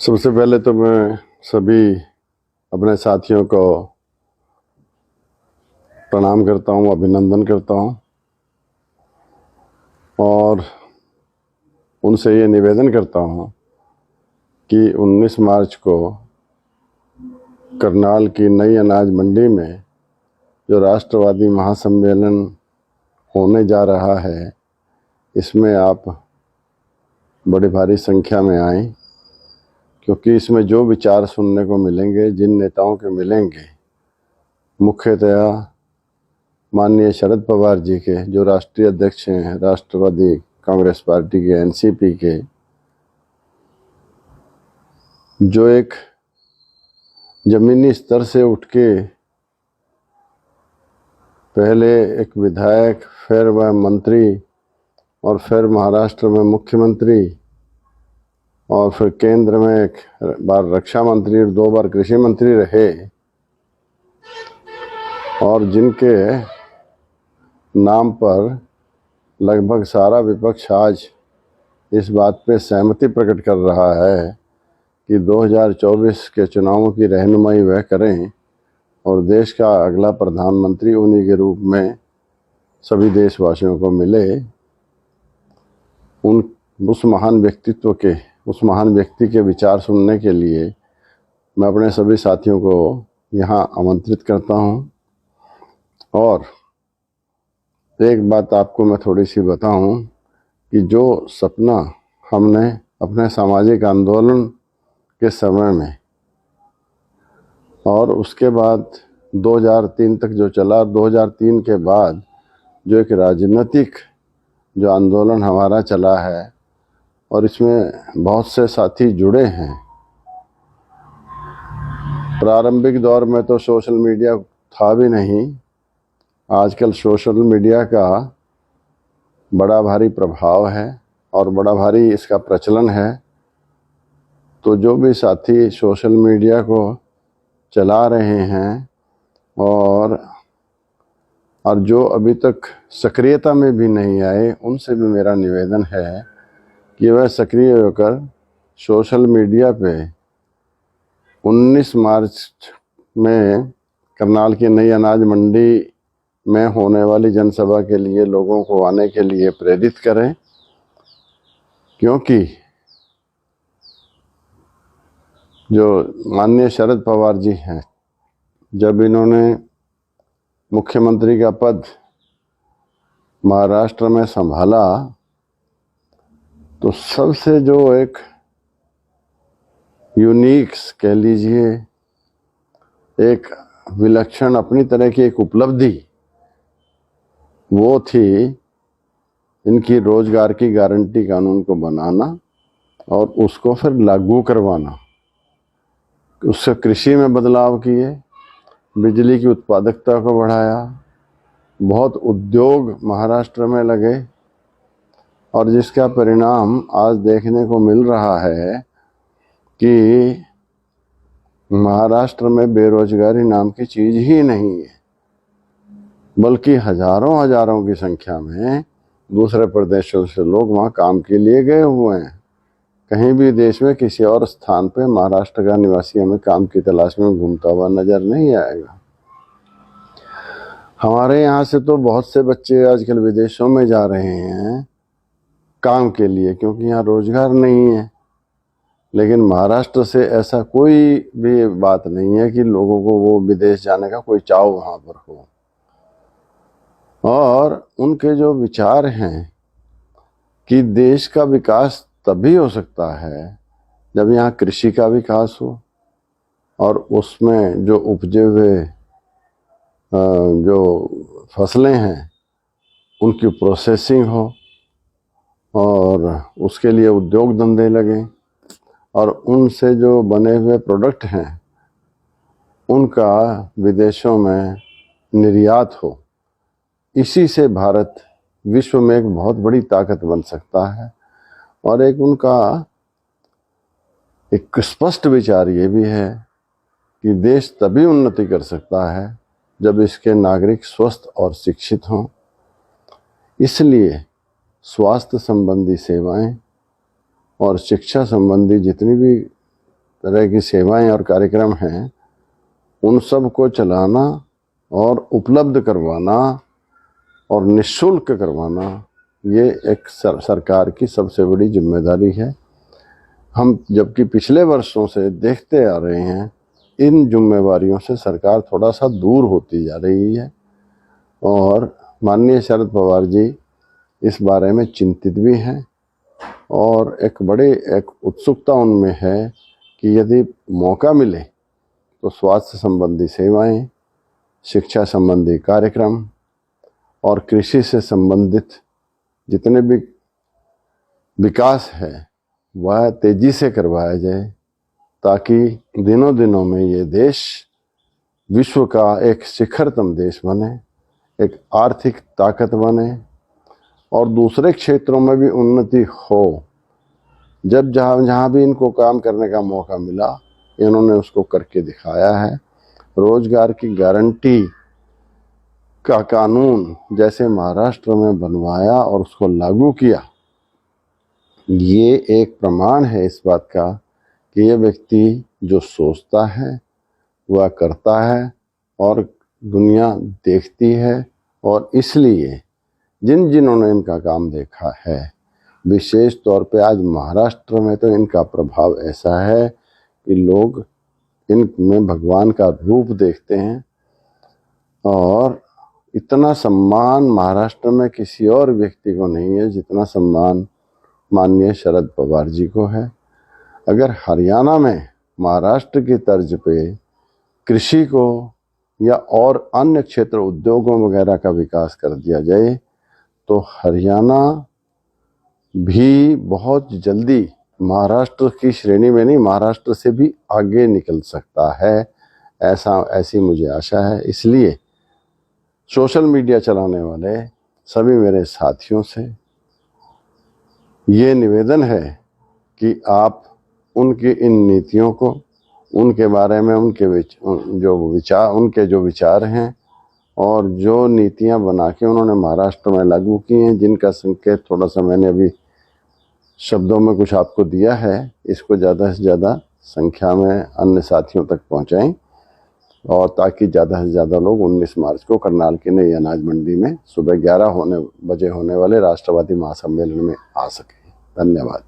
सबसे पहले तो मैं सभी अपने साथियों को प्रणाम करता हूं, अभिनंदन करता हूं और उनसे ये निवेदन करता हूं कि 19 मार्च को करनाल की नई अनाज मंडी में जो राष्ट्रवादी महासम्मेलन होने जा रहा है, इसमें आप बड़ी भारी संख्या में आएं, क्योंकि इसमें जो विचार सुनने को मिलेंगे, जिन नेताओं के मिलेंगे, मुख्यतया माननीय शरद पवार जी के, जो राष्ट्रीय अध्यक्ष हैं राष्ट्रवादी कांग्रेस पार्टी के, एनसीपी के, जो एक जमीनी स्तर से उठ के पहले एक विधायक, फिर वह मंत्री और फिर महाराष्ट्र में मुख्यमंत्री और फिर केंद्र में एक बार रक्षा मंत्री और 2 बार कृषि मंत्री रहे, और जिनके नाम पर लगभग सारा विपक्ष आज इस बात पे सहमति प्रकट कर रहा है कि 2024 के चुनावों की रहनुमाई वह करें और देश का अगला प्रधानमंत्री उन्हीं के रूप में सभी देशवासियों को मिले। उस महान व्यक्तित्व के, उस महान व्यक्ति के विचार सुनने के लिए मैं अपने सभी साथियों को यहाँ आमंत्रित करता हूँ। और एक बात आपको मैं थोड़ी सी बताऊं कि जो सपना हमने अपने सामाजिक आंदोलन के समय में और उसके बाद 2003 तक जो चला, 2003 के बाद जो एक राजनीतिक जो आंदोलन हमारा चला है और इसमें बहुत से साथी जुड़े हैं। प्रारंभिक दौर में तो सोशल मीडिया था भी नहीं। आजकल सोशल मीडिया का बड़ा भारी प्रभाव है और बड़ा भारी इसका प्रचलन है। तो जो भी साथी सोशल मीडिया को चला रहे हैं और जो अभी तक सक्रियता में भी नहीं आए, उनसे भी मेरा निवेदन है कि वह सक्रिय होकर सोशल मीडिया पे 19 मार्च में करनाल की नई अनाज मंडी में होने वाली जनसभा के लिए लोगों को आने के लिए प्रेरित करें, क्योंकि जो माननीय शरद पवार जी हैं, जब इन्होंने मुख्यमंत्री का पद महाराष्ट्र में संभाला तो सबसे जो एक यूनिक कह लीजिए, एक विलक्षण अपनी तरह की एक उपलब्धि वो थी इनकी रोजगार की गारंटी कानून को बनाना और उसको फिर लागू करवाना। उससे कृषि में बदलाव किए, बिजली की उत्पादकता को बढ़ाया, बहुत उद्योग महाराष्ट्र में लगे और जिसका परिणाम आज देखने को मिल रहा है कि महाराष्ट्र में बेरोजगारी नाम की चीज ही नहीं है, बल्कि हजारों की संख्या में दूसरे प्रदेशों से लोग वहाँ काम के लिए गए हुए हैं। कहीं भी देश में किसी और स्थान पे महाराष्ट्र का निवासी हमें काम की तलाश में घूमता हुआ नजर नहीं आएगा। हमारे यहाँ से तो बहुत से बच्चे आजकल विदेशों में जा रहे हैं काम के लिए, क्योंकि यहाँ रोजगार नहीं है। लेकिन महाराष्ट्र से ऐसा कोई भी बात नहीं है कि लोगों को वो विदेश जाने का कोई चाव वहाँ पर हो। और उनके जो विचार हैं कि देश का विकास तभी हो सकता है जब यहाँ कृषि का विकास हो और उसमें जो उपजे हुए जो फसलें हैं उनकी प्रोसेसिंग हो और उसके लिए उद्योग धंधे लगें और उनसे जो बने हुए प्रोडक्ट हैं उनका विदेशों में निर्यात हो। इसी से भारत विश्व में एक बहुत बड़ी ताकत बन सकता है। और एक उनका एक स्पष्ट विचार ये भी है कि देश तभी उन्नति कर सकता है जब इसके नागरिक स्वस्थ और शिक्षित हों। इसलिए स्वास्थ्य संबंधी सेवाएं और शिक्षा संबंधी जितनी भी तरह की सेवाएं और कार्यक्रम हैं, उन सब को चलाना और उपलब्ध करवाना और निःशुल्क करवाना, ये एक सरकार की सबसे बड़ी जिम्मेदारी है। हम जबकि पिछले वर्षों से देखते आ रहे हैं, इन जिम्मेवारियों से सरकार थोड़ा सा दूर होती जा रही है और माननीय शरद पवार जी इस बारे में चिंतित भी हैं और एक उत्सुकता उनमें है कि यदि मौका मिले तो स्वास्थ्य संबंधी सेवाएं, शिक्षा संबंधी कार्यक्रम और कृषि से संबंधित जितने भी विकास है वह तेजी से करवाया जाए, ताकि दिनों दिनों में ये देश विश्व का एक शिखरतम देश बने, एक आर्थिक ताकत बने और दूसरे क्षेत्रों में भी उन्नति हो। जब जहाँ भी इनको काम करने का मौका मिला, इन्होंने उसको करके दिखाया है। रोजगार की गारंटी का कानून जैसे महाराष्ट्र में बनवाया और उसको लागू किया, ये एक प्रमाण है इस बात का कि ये व्यक्ति जो सोचता है वह करता है और दुनिया देखती है। और इसलिए जिन्होंने इनका काम देखा है, विशेष तौर पे आज महाराष्ट्र में तो इनका प्रभाव ऐसा है कि लोग इनमें भगवान का रूप देखते हैं और इतना सम्मान महाराष्ट्र में किसी और व्यक्ति को नहीं है जितना सम्मान माननीय शरद पवार जी को है। अगर हरियाणा में महाराष्ट्र की तर्ज पे कृषि को या और अन्य क्षेत्र उद्योगों वगैरह का विकास कर दिया जाए तो हरियाणा भी बहुत जल्दी महाराष्ट्र की श्रेणी में नहीं, महाराष्ट्र से भी आगे निकल सकता है, ऐसी मुझे आशा है। इसलिए सोशल मीडिया चलाने वाले सभी मेरे साथियों से ये निवेदन है कि आप उनकी इन नीतियों को, उनके बारे में उनके जो विचार हैं और जो नीतियां बना के उन्होंने महाराष्ट्र में लागू की हैं, जिनका संकेत थोड़ा सा मैंने अभी शब्दों में कुछ आपको दिया है, इसको ज़्यादा से ज़्यादा संख्या में अन्य साथियों तक पहुंचाएं और ताकि ज़्यादा से ज़्यादा लोग 19 मार्च को करनाल की नई अनाज मंडी में सुबह 11 बजे होने वाले राष्ट्रवादी महासम्मेलन में आ सकें। धन्यवाद।